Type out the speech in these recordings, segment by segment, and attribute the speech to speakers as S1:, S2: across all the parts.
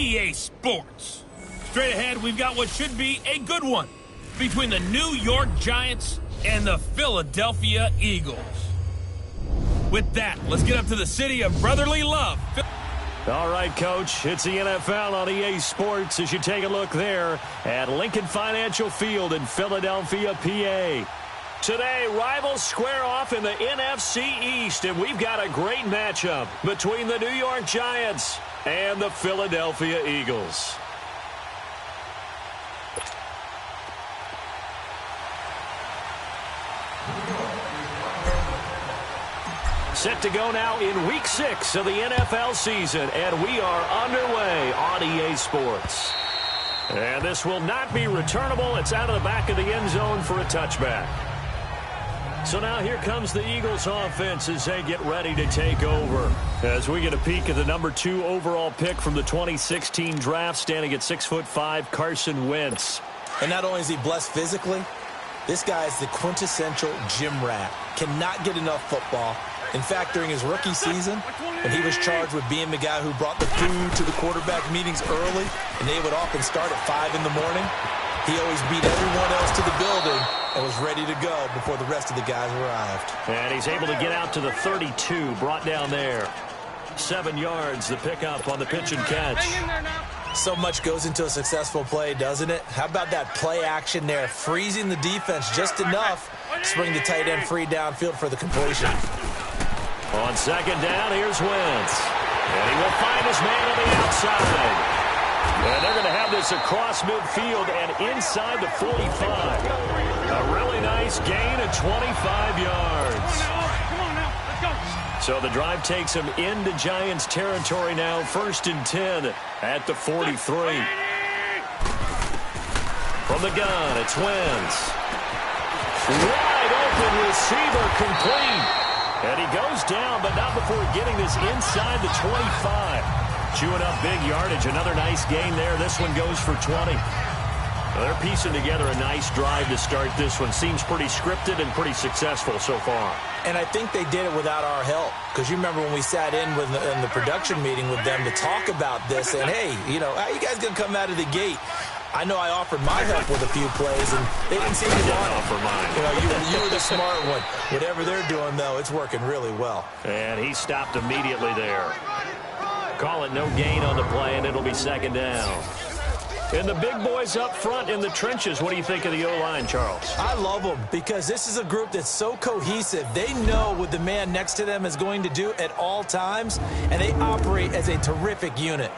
S1: EA Sports. Straight ahead, we've got what should be a good one between the New York Giants and the Philadelphia Eagles. With that, let's get up to the city of brotherly love.
S2: All right, Coach, it's the NFL on EA Sports as you take a look there at Lincoln Financial Field in Philadelphia, PA. Today, rivals square off in the NFC East, and we've got a great matchup between the New York Giants and the Philadelphia Eagles. Set to go now in Week 6 of the NFL season, and we are underway on EA Sports. And this will not be returnable. It's out of the back of the end zone for a touchback. So now here comes the Eagles offense as they get ready to take over. As we get a peek at the number 2 overall pick from the 2016 draft, standing at 6'5", Carson Wentz.
S3: And not only is he blessed physically, this guy is the quintessential gym rat. Cannot get enough football. In fact, during his rookie season, when he was charged with being the guy who brought the food to the quarterback meetings early, and they would often start at 5 in the morning, he always beat everyone else to the building and was ready to go before the rest of the guys arrived.
S2: And he's able to get out to the 32, brought down there. 7 yards, the pickup on the pitch and catch.
S3: So much goes into a successful play, doesn't it? How about that play action there, freezing the defense just enough to bring the tight end free downfield for the completion.
S2: On second down, here's Wentz. And he will find his man on the outside. And they're going to have this across midfield and inside the 45. A really nice gain of 25 yards. So the drive takes him into Giants territory now. 1st and 10 at the 43. From the gun, it's Wentz. Wide open receiver, complete. And he goes down, but not before getting this inside the 25. Chewing up big yardage. Another nice gain there. This one goes for 20. Well, they're piecing together a nice drive to start this one. Seems pretty scripted and pretty successful so far.
S3: And I think they did it without our help. Because you remember when we sat in the production meeting with them to talk about this. And, hey, you know, how you guys going to come out of the gate? I know I offered my help with a few plays, and they didn't seem to want
S2: offer mine.
S3: You know, you were the smart one. Whatever they're doing, though, it's working really well.
S2: And he stopped immediately there. Call it no gain on the play, and it'll be second down. And the big boys up front in the trenches, what do you think of the O-line, Charles?
S3: I love them because this is a group that's so cohesive. They know what the man next to them is going to do at all times, and they operate as a terrific unit.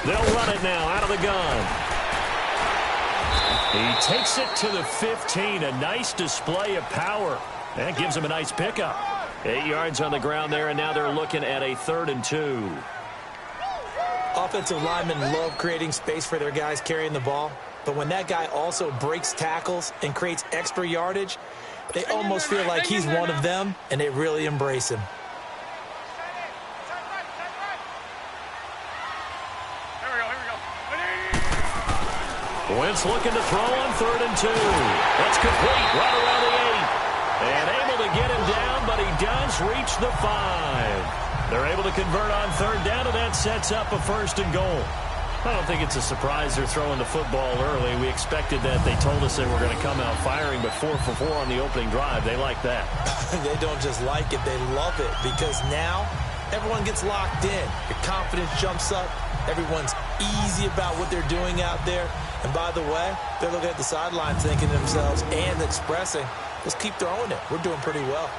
S2: They'll run it now out of the gun. He takes it to the 15. A nice display of power. That gives him a nice pickup. 8 yards on the ground there, and now they're looking at a 3rd and 2.
S3: Offensive linemen love creating space for their guys carrying the ball. But when that guy also breaks tackles and creates extra yardage, they almost feel like he's one of them, and they really embrace him.
S2: Wentz looking to throw on 3rd and 2. That's complete right around the 8. And able to get him down, but he does reach the 5. They're able to convert on 3rd down, and that sets up a 1st and goal. I don't think it's a surprise they're throwing the football early. We expected that. They told us they were going to come out firing, but 4 for 4 on the opening drive. They like that.
S3: They don't just like it, they love it, because now everyone gets locked in. Your confidence jumps up. Everyone's easy about what they're doing out there. And by the way, they're looking at the sideline thinking to themselves and expressing, let's keep throwing it. We're doing pretty well.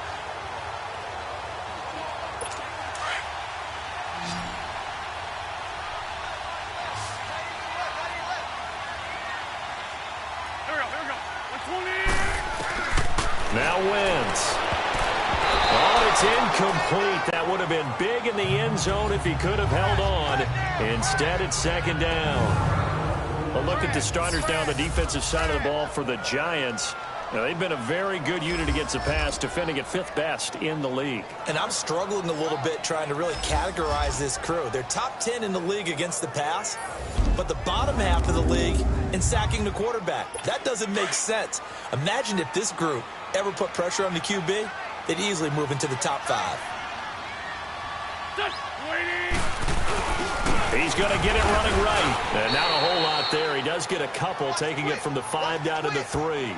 S2: Now Wentz. Oh, it's incomplete. That would have been big in the end zone if he could have held on. Instead, it's 2nd down. A look at the starters down the defensive side of the ball for the Giants. Now, they've been a very good unit against the pass, defending at 5th best in the league.
S3: And I'm struggling a little bit trying to really categorize this crew. They're top 10 in the league against the pass, but the bottom half of the league in sacking the quarterback. That doesn't make sense. Imagine if this group ever put pressure on the QB, they'd easily move into the top 5.
S2: He's going to get it running right. And not a whole lot there. He does get a couple, taking it from the 5 down to the 3.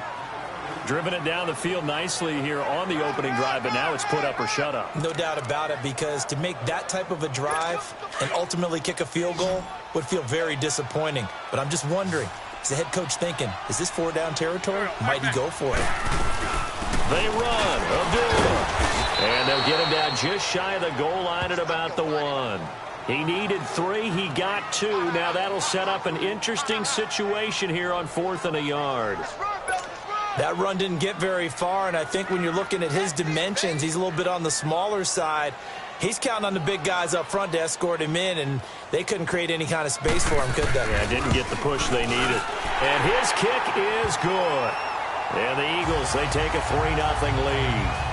S2: Driven it down the field nicely here on the opening drive, but now it's put up or shut up.
S3: No doubt about it, because to make that type of a drive and ultimately kick a field goal would feel very disappointing. But I'm just wondering, is the head coach thinking, is this 4-down territory? Might he go for it?
S2: They run. Abdullah. And they'll get him down just shy of the goal line at about the 1. He needed 3. He got 2. Now that'll set up an interesting situation here on 4th and a yard.
S3: That run didn't get very far, and I think when you're looking at his dimensions, he's a little bit on the smaller side. He's counting on the big guys up front to escort him in, and they couldn't create any kind of space for him, could they?
S2: Yeah, didn't get the push they needed. And his kick is good. And the Eagles, they take a 3-0 lead.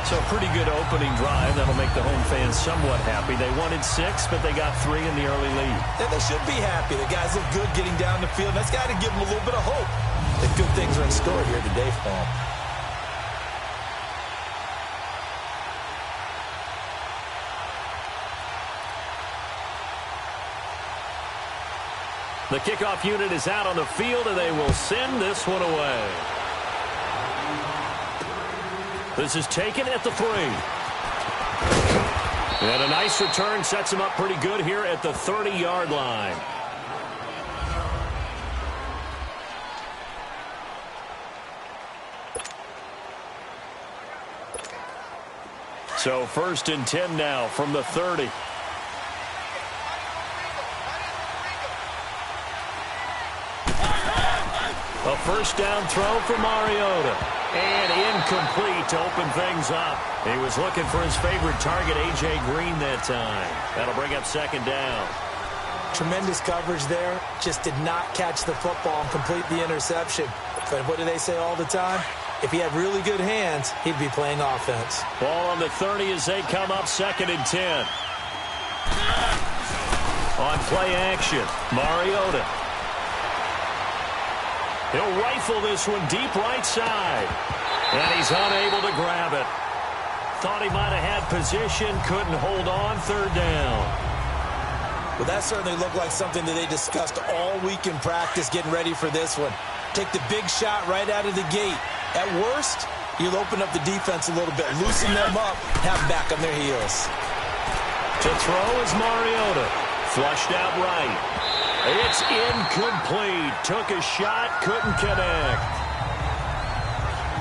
S2: So a pretty good opening drive. That'll make the home fans somewhat happy. They wanted 6, but they got 3 in the early lead.
S3: And they should be happy. The guys look good getting down the field. That's got to give them a little bit of hope that good things are in store here today for them.
S2: The kickoff unit is out on the field, and they will send this one away. This is taken at the 3. And a nice return sets him up pretty good here at the 30-yard line. So 1st and 10 now from the 30. A 1st down throw for Mariota. And incomplete to open things up. He was looking for his favorite target, A.J. Green, that time. That'll bring up 2nd down.
S3: Tremendous coverage there. Just did not catch the football and complete the interception. But what do they say all the time? If he had really good hands, he'd be playing offense.
S2: Ball on the 30 as they come up 2nd and 10. On play action, Mariota. He'll rifle this one deep right side. And he's unable to grab it. Thought he might have had position, couldn't hold on, 3rd down.
S3: Well, that certainly looked like something that they discussed all week in practice getting ready for this one. Take the big shot right out of the gate. At worst, you'll open up the defense a little bit, loosen them up, have them back on their heels.
S2: To throw is Mariota. Flushed out right. It's incomplete. Took a shot, couldn't connect.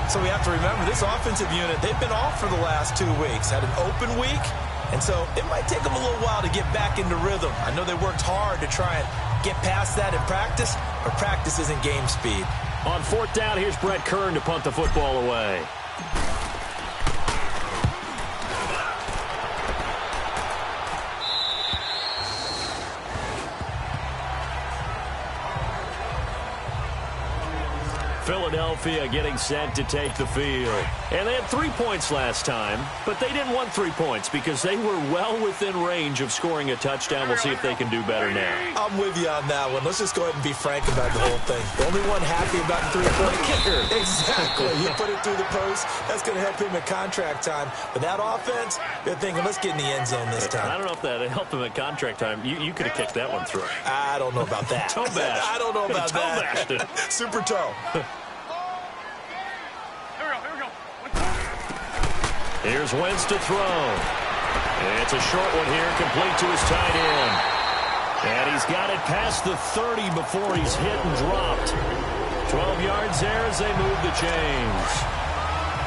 S3: So we have to remember, this offensive unit, they've been off for the last 2 weeks. Had an open week, and so it might take them a little while to get back into rhythm. I know they worked hard to try and get past that in practice, but practice isn't game speed.
S2: On 4th down, here's Brett Kern to punt the football away. Philadelphia getting set to take the field. And they had 3 points last time, but they didn't want 3 points because they were well within range of scoring a touchdown. We'll see if they can do better now.
S3: I'm with you on that one. Let's just go ahead and be frank about the whole thing. The only one happy about the 3-point
S2: kicker.
S3: Exactly. He put it through the post. That's going to help him at contract time. But that offense, they're thinking, let's get in the end zone this time.
S2: I don't know if that helped him at contract time. You could have kicked that one through.
S3: I don't know about that.
S2: Toe bash.
S3: I don't know about
S2: toe
S3: that.
S2: Bashed it.
S3: Super toe.
S2: Here's Wentz to throw. It's a short one here, complete to his tight end. And he's got it past the 30 before he's hit and dropped. 12 yards there as they move the chains.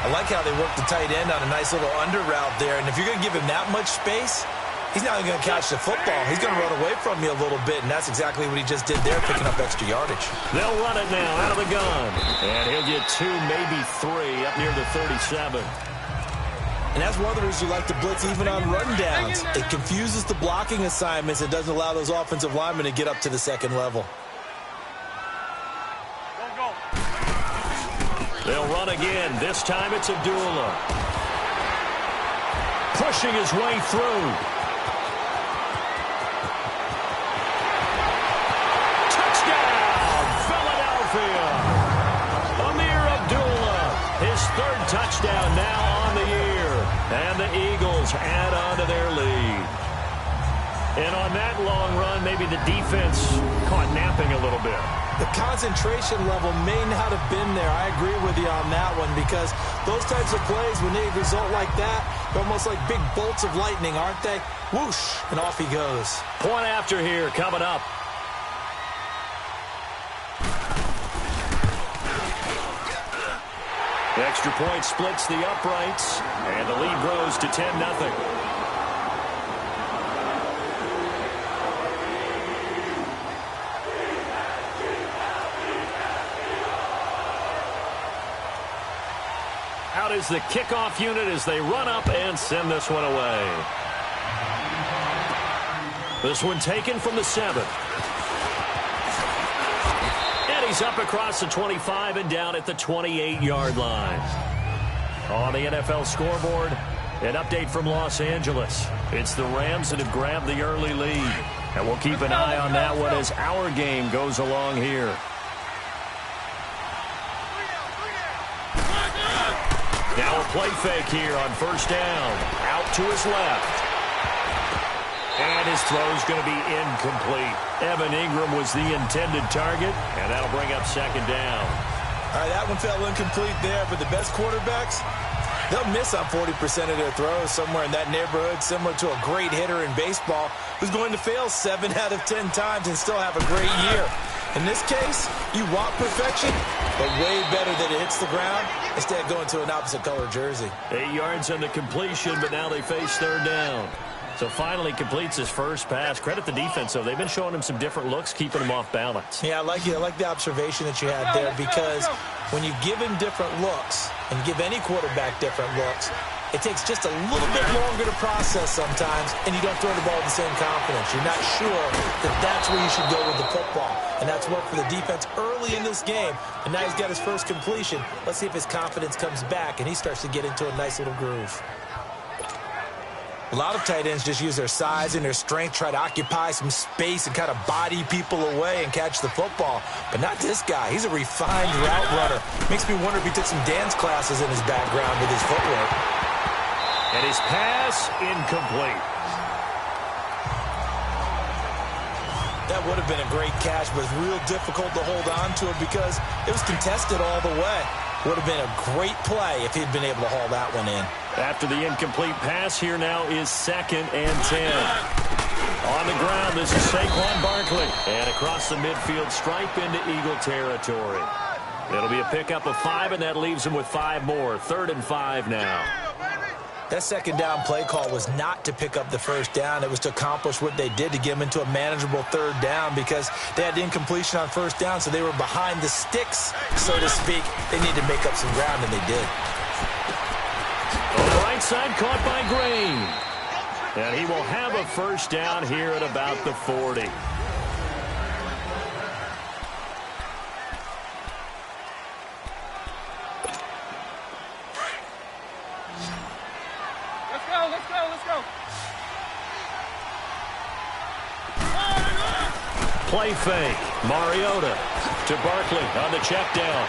S3: I like how they work the tight end on a nice little under route there. And if you're going to give him that much space, he's not going to catch the football. He's going to run away from you a little bit, and that's exactly what he just did there, picking up extra yardage.
S2: They'll run it now out of the gun. And he'll get 2, maybe 3 up near the 37.
S3: And that's one of the reasons you like to blitz even on rundowns. It confuses the blocking assignments. It doesn't allow those offensive linemen to get up to the second level.
S2: They'll run again. This time it's Abdullah. Pushing his way through. Touchdown, Philadelphia. Amir Abdullah, his third touchdown now on the year. And the Eagles add on to their lead. And on that long run, maybe the defense caught napping a little bit.
S3: The concentration level may not have been there. I agree with you on that one because those types of plays, when they result like that, they're almost like big bolts of lightning, aren't they? Whoosh, and off he goes.
S2: Point after here coming up. The extra point splits the uprights, and the lead grows to 10-0. Out is the kickoff unit as they run up and send this one away. This one taken from the 7. And he's up across the 25 and down at the 28-yard line. On the NFL scoreboard, an update from Los Angeles. It's the Rams that have grabbed the early lead. And we'll keep an eye on that one as our game goes along here. Now a play fake here on first down. Out to his left. And his throw's going to be incomplete. Evan Ingram was the intended target, and that'll bring up second down.
S3: All right, that one fell incomplete there, but the best quarterbacks, they'll miss on 40% of their throws somewhere in that neighborhood, similar to a great hitter in baseball who's going to fail 7 out of 10 times and still have a great year. In this case, you want perfection, but way better that it hits the ground instead of going to an opposite color jersey.
S2: 8 yards on the completion, but now they face third down. So finally completes his first pass. Credit the defense, though. They've been showing him some different looks, keeping him off balance.
S3: Yeah, I like the observation that you had there because when you give him different looks and give any quarterback different looks, it takes just a little bit longer to process sometimes, and you don't throw the ball with the same confidence. You're not sure that that's where you should go with the football, and that's worked for the defense early in this game, and now he's got his first completion. Let's see if his confidence comes back, and he starts to get into a nice little groove. A lot of tight ends just use their size and their strength, try to occupy some space and kind of body people away and catch the football. But not this guy. He's a refined route runner. Makes me wonder if he took some dance classes in his background with his footwork.
S2: And his pass incomplete.
S3: That would have been a great catch, but it's real difficult to hold on to it because it was contested all the way. Would have been a great play if he'd been able to haul that one in.
S2: After the incomplete pass, here now is 2nd and 10. On the ground, this is Saquon Barkley. And across the midfield stripe into Eagle territory. It'll be a pickup of 5, and that leaves him with 5 more. 3rd and 5 now.
S3: That second down play call was not to pick up the first down. It was to accomplish what they did to get them into a manageable 3rd down because they had incompletion on first down, so they were behind the sticks, so to speak. They needed to make up some ground, and they did.
S2: On the right side, caught by Green. And he will have a first down here at about the 40. Play fake. Mariota to Barkley on the check down.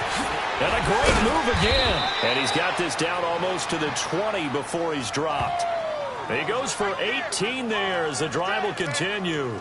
S2: And a great move again. And he's got this down almost to the 20 before he's dropped. He goes for 18 there as the drive will continue.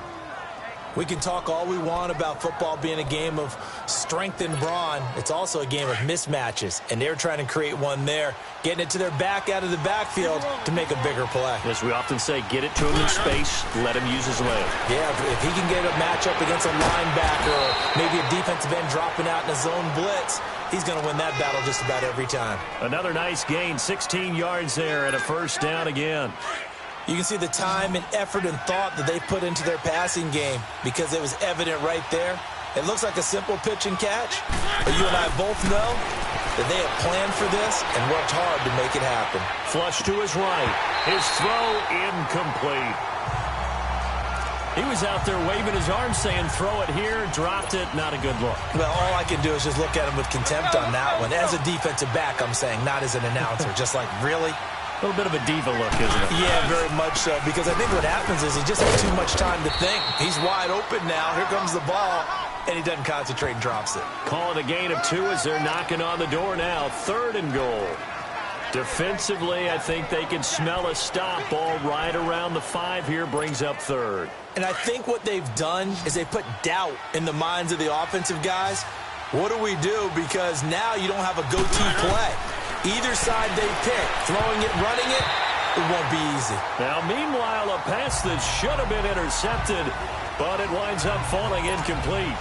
S3: We can talk all we want about football being a game of strength and brawn. It's also a game of mismatches, and they're trying to create one there, getting it to their back out of the backfield to make a bigger play.
S2: As we often say, get it to him in space, let him use his leg.
S3: Yeah, if he can get a matchup against a linebacker or maybe a defensive end dropping out in a zone blitz, he's going to win that battle just about every time.
S2: Another nice gain, 16 yards there and a first down again.
S3: You can see the time and effort and thought that they put into their passing game because it was evident right there. It looks like a simple pitch and catch, but you and I both know that they have planned for this and worked hard to make it happen.
S2: Flush to his right. His throw incomplete. He was out there waving his arms saying, throw it here, dropped it, not a good look.
S3: Well, all I can do is just look at him with contempt on that one. As a defensive back, I'm saying, not as an announcer. Just like, really?
S2: A little bit of a diva look, isn't it?
S3: Yeah, very much so, because I think what happens is he just has too much time to think. He's wide open now. Here comes the ball, and he doesn't concentrate and drops it.
S2: Calling a gain of 2 as they're knocking on the door now. 3rd and goal. Defensively, I think they can smell a stop. Ball right around the 5 here, brings up 3rd.
S3: And I think what they've done is they put doubt in the minds of the offensive guys. What do we do? Because now you don't have a go-to play. Either side they pick, throwing it, running it, it won't be easy.
S2: Now, meanwhile, a pass that should have been intercepted, but it winds up falling incomplete.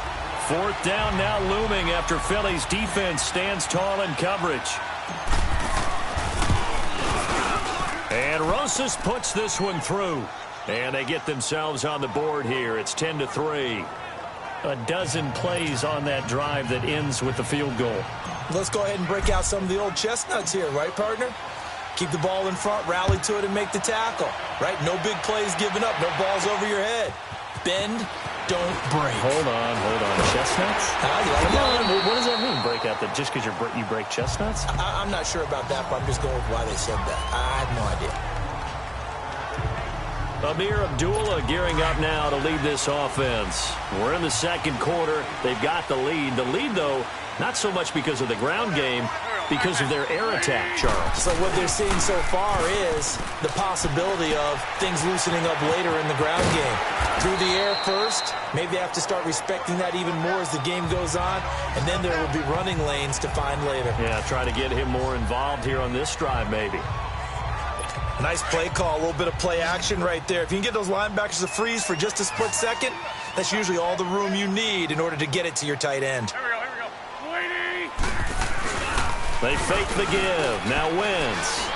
S2: 4th down now looming after Philly's defense stands tall in coverage. And Rosas puts this one through. And they get themselves on the board here. It's 10-3. A dozen plays on that drive that ends with the field goal.
S3: Let's go ahead and break out some of the old chestnuts here, right, partner? Keep the ball in front, rally to it, and make the tackle, right? No big plays given up, no balls over your head. Bend, don't break.
S2: Hold on. Chestnuts?
S3: You like that?
S2: What does that mean, break out? That just because you break chestnuts?
S3: I'm not sure about that, but I'm just going with why they said that. I have no idea.
S2: Amir Abdullah gearing up now to lead this offense. We're in the 2nd quarter. They've got the lead. The lead, though, not so much because of the ground game, because of their air attack, Charles.
S3: So what they're seeing so far is the possibility of things loosening up later in the ground game. Through the air first, maybe they have to start respecting that even more as the game goes on, and then there will be running lanes to find later.
S2: Yeah, try to get him more involved here on this drive, maybe.
S3: Nice play call, a little bit of play action right there. If you can get those linebackers to freeze for just a split second, that's usually all the room you need in order to get it to your tight end.
S4: Here we go.
S2: They fake the give. Now Wentz.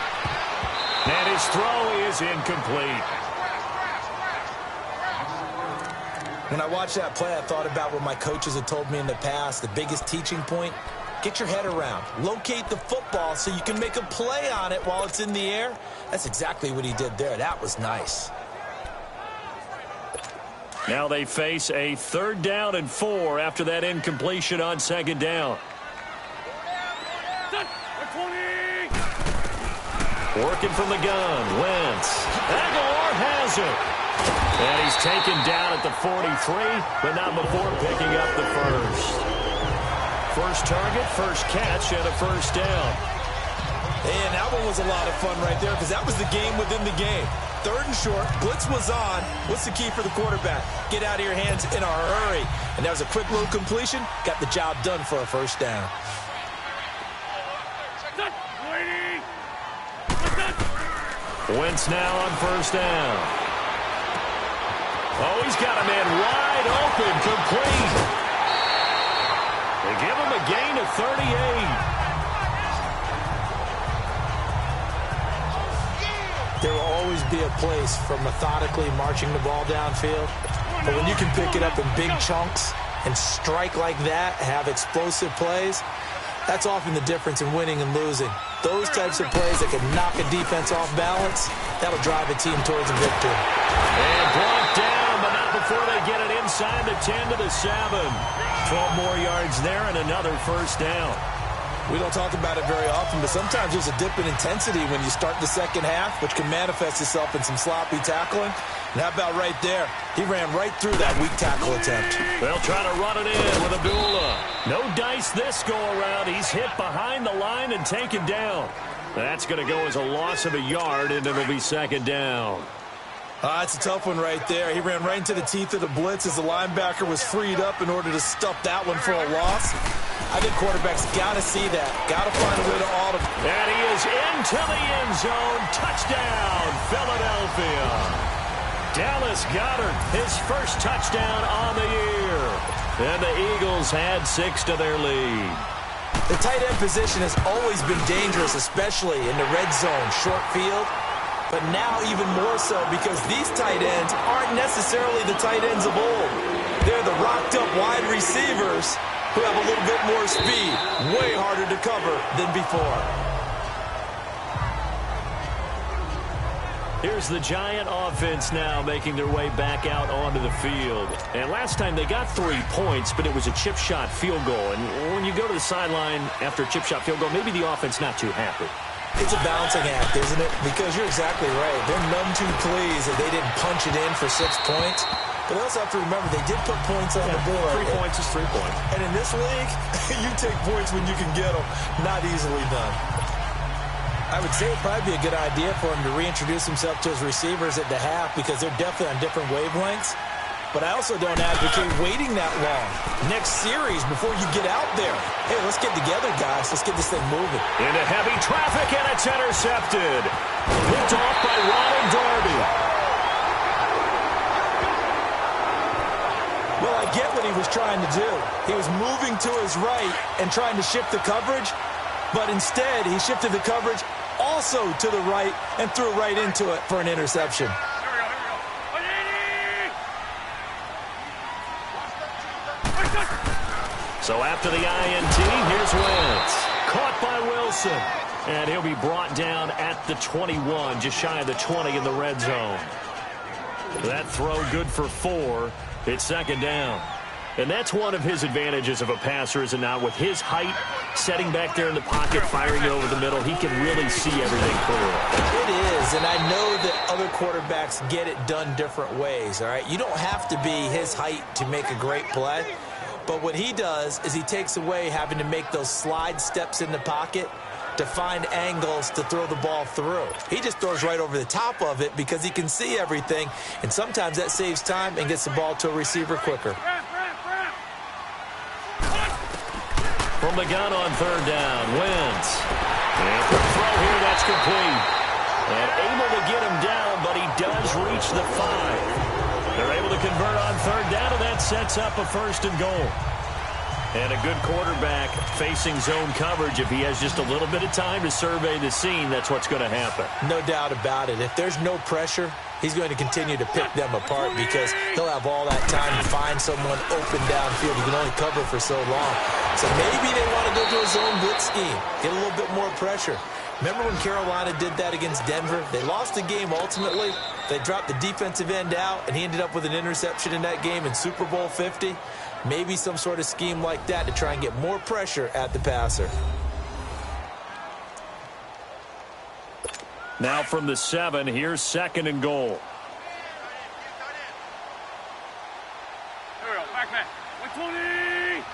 S2: And his throw is incomplete.
S3: When I watched that play, I thought about what my coaches had told me in the past. The biggest teaching point, get your head around. Locate the football so you can make a play on it while it's in the air. That's exactly what he did there. That was nice.
S2: Now they face a 3rd down and 4 after that incompletion on 2nd down. Working from the gun, Wentz. Aguilar has it. And he's taken down at the 43, but not before picking up the first. First target, first catch, and a 1st down.
S3: And that one was a lot of fun right there because that was the game within the game. 3rd and short, blitz was on. What's the key for the quarterback? Get out of your hands in a hurry. And that was a quick little completion. Got the job done for a 1st down.
S2: Wentz now on 1st down. Oh, he's got a man wide open, complete. They give him a gain of 38.
S3: There will always be a place for methodically marching the ball downfield. But when you can pick it up in big chunks and strike like that, have explosive plays, that's often the difference in winning and losing. Those types of plays that can knock a defense off balance, that'll drive a team towards a victory.
S2: And brought down, but not before they get it inside the 10 to the 7. 12 more yards there and another 1st down.
S3: We don't talk about it very often, but sometimes there's a dip in intensity when you start the second half, which can manifest itself in some sloppy tackling. And how about right there? He ran right through that weak tackle attempt.
S2: They'll try to run it in with Abdullah. No dice this go-around. He's hit behind the line and taken down. That's going to go as a loss of a yard, and it'll be 2nd down.
S3: That's a tough one right there. He ran right into the teeth of the blitz as the linebacker was freed up in order to stuff that one for a loss. I think quarterbacks got to see that. Got to find a way to auto.
S2: And he is into the end zone. Touchdown, Philadelphia. Dallas Goedert, his first touchdown on the year. And the Eagles had 6 to their lead.
S3: The tight end position has always been dangerous, especially in the red zone, short field. But now even more so because these tight ends aren't necessarily the tight ends of old. They're the rocked-up wide receivers who have a little bit more speed, way harder to cover than before.
S2: Here's the Giant offense now making their way back out onto the field. And last time they got 3 points, but it was a chip shot field goal. And when you go to the sideline after a chip shot field goal, maybe the offense not too happy.
S3: It's a balancing act, isn't it? Because you're exactly right. They're none too pleased that they didn't punch it in for 6 points. But they also have to remember they did put points on the board.
S2: 3 points is 3 points.
S3: And in this league, you take points when you can get them. Not easily done. I would say it'd probably be a good idea for him to reintroduce himself to his receivers at the half because they're definitely on different wavelengths. But I also don't advocate waiting that long. Next series before you get out there. Hey, let's get together, guys. Let's get this thing moving.
S2: Into heavy traffic, and it's intercepted. Picked off by Ronald Darby.
S3: Well, I get what he was trying to do. He was moving to his right and trying to shift the coverage. But instead, he shifted the coverage also to the right and threw right into it for an interception.
S2: So after the INT, here's Wentz. Caught by Wilson. And he'll be brought down at the 21, just shy of the 20 in the red zone. That throw good for 4. It's second down. And that's one of his advantages of a passer, is it not? With his height, setting back there in the pocket, firing it over the middle, he can really see everything clearly.
S3: It is, and I know that other quarterbacks get it done different ways, all right? You don't have to be his height to make a great play. But what he does is he takes away having to make those slide steps in the pocket to find angles to throw the ball through. He just throws right over the top of it because he can see everything, and sometimes that saves time and gets the ball to a receiver quicker.
S2: From the gun on third down, Wentz. And the throw here, that's complete. And able to get him down, but he does reach the 5. They're able to convert on third down, and that sets up a first and goal. And a good quarterback facing zone coverage. If he has just a little bit of time to survey the scene, that's what's going to happen.
S3: No doubt about it. If there's no pressure, he's going to continue to pick them apart because he'll have all that time to find someone open downfield. He can only cover for so long. So maybe they want to go to a zone blitz scheme, get a little bit more pressure. Remember when Carolina did that against Denver? They lost the game ultimately. They dropped the defensive end out, and he ended up with an interception in that game in Super Bowl 50. Maybe some sort of scheme like that to try and get more pressure at the passer.
S2: Now from the 7, here's second and goal.
S4: Here we go, back. 120!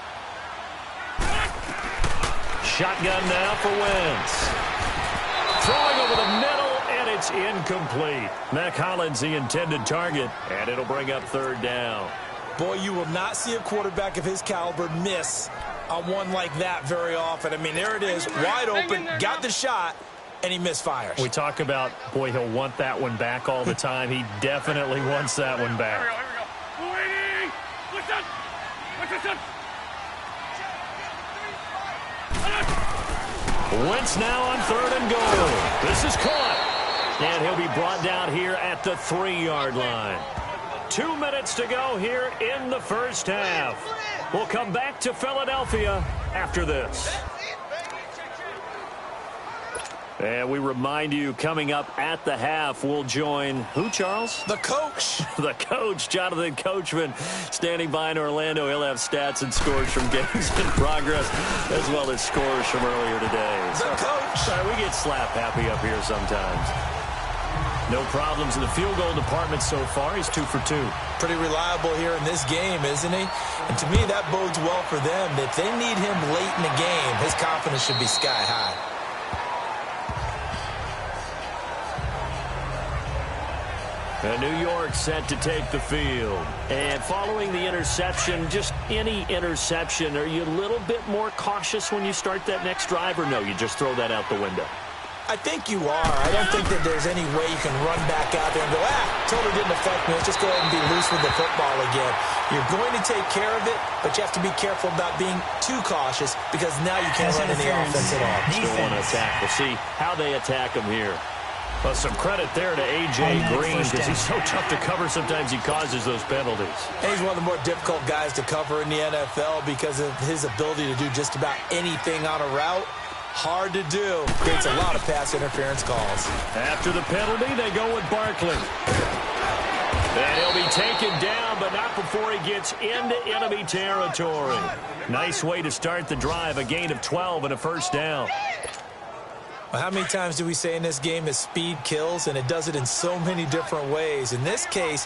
S2: Shotgun now for Wentz. Throwing over the middle, and it's incomplete. Mack Hollins, the intended target, and it'll bring up third down.
S3: Boy, you will not see a quarterback of his caliber miss on one like that very often. I mean, there it is, wide open, got the shot, and he misfires.
S2: We talk about, boy, he'll want that one back all the time. He definitely wants that one back.
S4: Here we go. Waiting! What's up?
S2: Wentz now on third and goal. This is caught. And he'll be brought down here at the 3-yard line. 2 minutes to go here in the first half. We'll come back to Philadelphia after this. And we remind you, coming up at the half, we'll join who, Charles?
S3: The coach.
S2: The coach, Jonathan Coachman, standing by in Orlando. He'll have stats and scores from games in progress, as well as scores from earlier today.
S3: The coach.
S2: Sorry, we get slap happy up here sometimes. No problems in the field goal department so far. He's 2 for 2.
S3: Pretty reliable here in this game, isn't he? And to me, that bodes well for them. If they need him late in the game, his confidence should be sky high.
S2: And New York set to take the field. And following the interception, just any interception, are you a little bit more cautious when you start that next drive, or no, you just throw that out the window?
S3: I think you are. I don't think that there's any way you can run back out there and go, totally didn't affect me. Let's just go ahead and be loose with the football again. You're going to take care of it, but you have to be careful about being too cautious because now you can't run any offense at all.
S2: Still want to attack. We'll see how they attack him here. Well, some credit there to A.J. Green because he's so tough to cover. Sometimes he causes those penalties.
S3: And he's one of the more difficult guys to cover in the NFL because of his ability to do just about anything on a route. Hard to do. Creates a lot of pass interference calls.
S2: After the penalty, they go with Barkley. And he'll be taken down, but not before he gets into enemy territory. Nice way to start the drive, a gain of 12 and a first down.
S3: Well, how many times do we say in this game that speed kills, and it does it in so many different ways? In this case,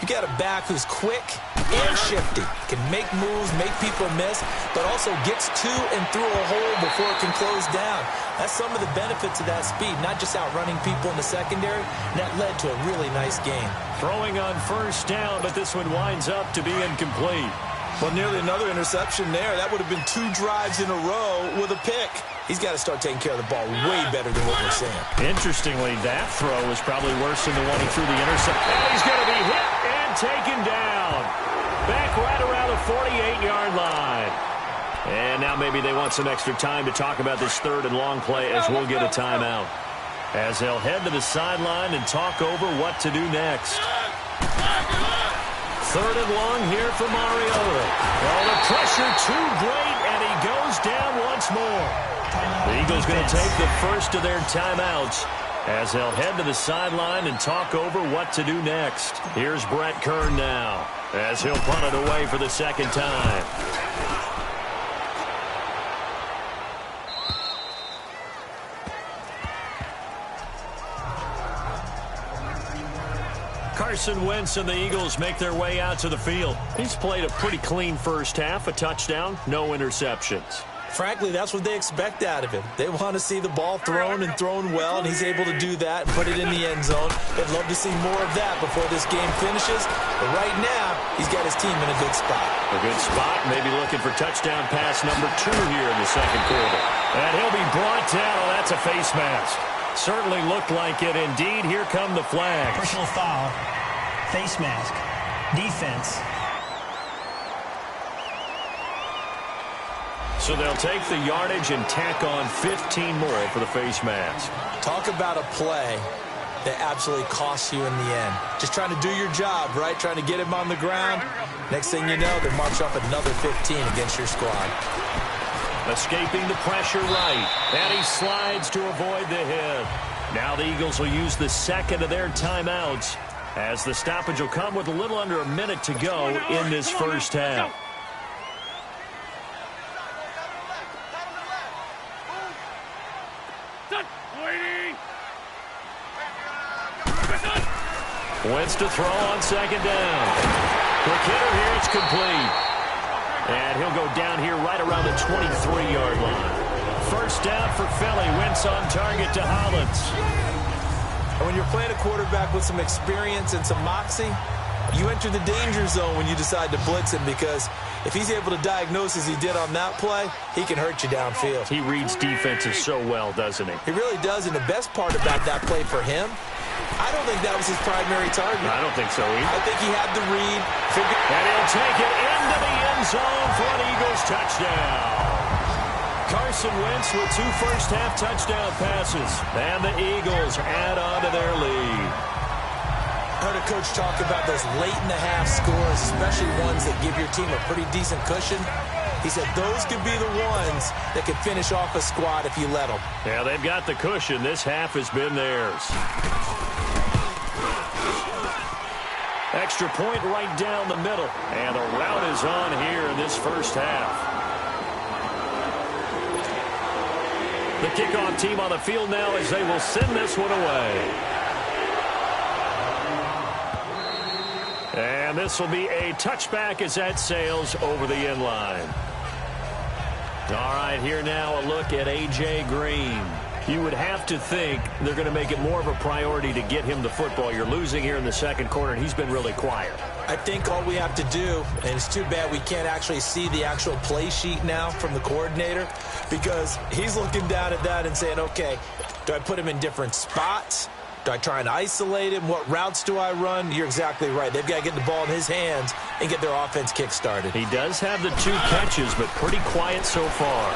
S3: you got a back who's quick and shifty, can make moves, make people miss, but also gets to and through a hole before it can close down. That's some of the benefits of that speed, not just outrunning people in the secondary, and that led to a really nice game.
S2: Throwing on first down, but this one winds up to be incomplete.
S3: Well, nearly another interception there. That would have been 2 drives in a row with a pick. He's got to start taking care of the ball way better than what we're seeing.
S2: Interestingly, that throw was probably worse than the one he threw the interception. And he's going to be hit and taken down. Back right around the 48-yard line. And now maybe they want some extra time to talk about this third and long play as we'll get a timeout. As they'll head to the sideline and talk over what to do next. Third and long here for Mariota. Well, the pressure too great, and he goes down once more. The Eagles going to take the first of their timeouts as they'll head to the sideline and talk over what to do next. Here's Brett Kern now as he'll punt it away for the second time. Carson Wentz and the Eagles make their way out to the field. He's played a pretty clean first half, a touchdown, no interceptions.
S3: Frankly, that's what they expect out of him. They want to see the ball thrown and thrown well, and he's able to do that and put it in the end zone. They'd love to see more of that before this game finishes. But right now, he's got his team in a good spot.
S2: A good spot, maybe looking for touchdown pass number 2 here in the second quarter. And he'll be brought down. Oh, that's a face mask. Certainly looked like it. Indeed, here come the flags.
S5: Personal foul, face mask, defense.
S2: So they'll take the yardage and tack on 15 more for the face mask.
S3: Talk about a play that absolutely costs you in the end. Just trying to do your job, right? Trying to get him on the ground. Next thing you know, they march up another 15 against your squad.
S2: Escaping the pressure right. And he slides to avoid the hit. Now the Eagles will use the second of their timeouts as the stoppage will come with a little under a minute to go in this first half. Wentz to throw on second down. Quick hitter here, it's complete. And he'll go down here right around the 23-yard line. First down for Philly. Wentz on target to Hollins.
S3: And when you're playing a quarterback with some experience and some moxie, you enter the danger zone when you decide to blitz him, because if he's able to diagnose as he did on that play, he can hurt you downfield.
S2: He reads defenses so well, doesn't he?
S3: He really does, and the best part about that play for him, I don't think that was his primary target.
S2: I don't think so either.
S3: I think he had the read.
S2: And he'll take it into the end zone for an Eagles touchdown. Carson Wentz with 2 first-half touchdown passes. And the Eagles add on to their lead.
S3: I heard a coach talk about those late-in-the-half scores, especially ones that give your team a pretty decent cushion. He said those could be the ones that could finish off a squad if you let them.
S2: Yeah, they've got the cushion. This half has been theirs. Extra point right down the middle. And the route is on here in this first half. The kickoff team on the field now as they will send this one away. And this will be a touchback as that sails over the end line. All right, here now a look at A.J. Green. You would have to think they're going to make it more of a priority to get him the football. You're losing here in the second quarter, and he's been really quiet.
S3: I think all we have to do, and it's too bad we can't actually see the actual play sheet now from the coordinator, because he's looking down at that and saying, okay, do I put him in different spots? Do I try and isolate him? What routes do I run? You're exactly right. They've got to get the ball in his hands and get their offense kick-started.
S2: He does have the 2 catches, but pretty quiet so far.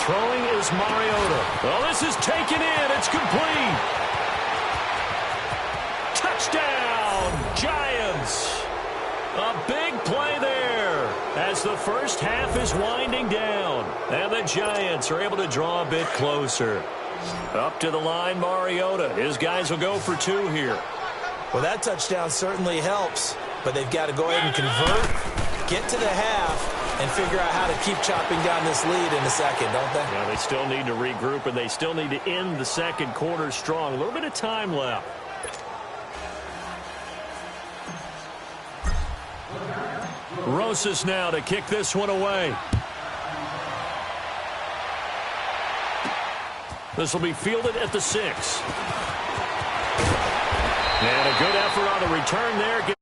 S2: Throwing is Mariota. Well, this is taken in. It's complete. Touchdown, Giants. A big play there as As the first half is winding down, and the Giants are able to draw a bit closer. Up to the line, Mariota. His guys will go for 2 here.
S3: Well, that touchdown certainly helps, but they've got to go ahead and convert, get to the half, and figure out how to keep chopping down this lead in the second, don't they?
S2: Yeah, they still need to regroup, and they still need to end the second quarter strong. A little bit of time left. Rosas now to kick this one away. This will be fielded at the 6. And a good effort on the return there.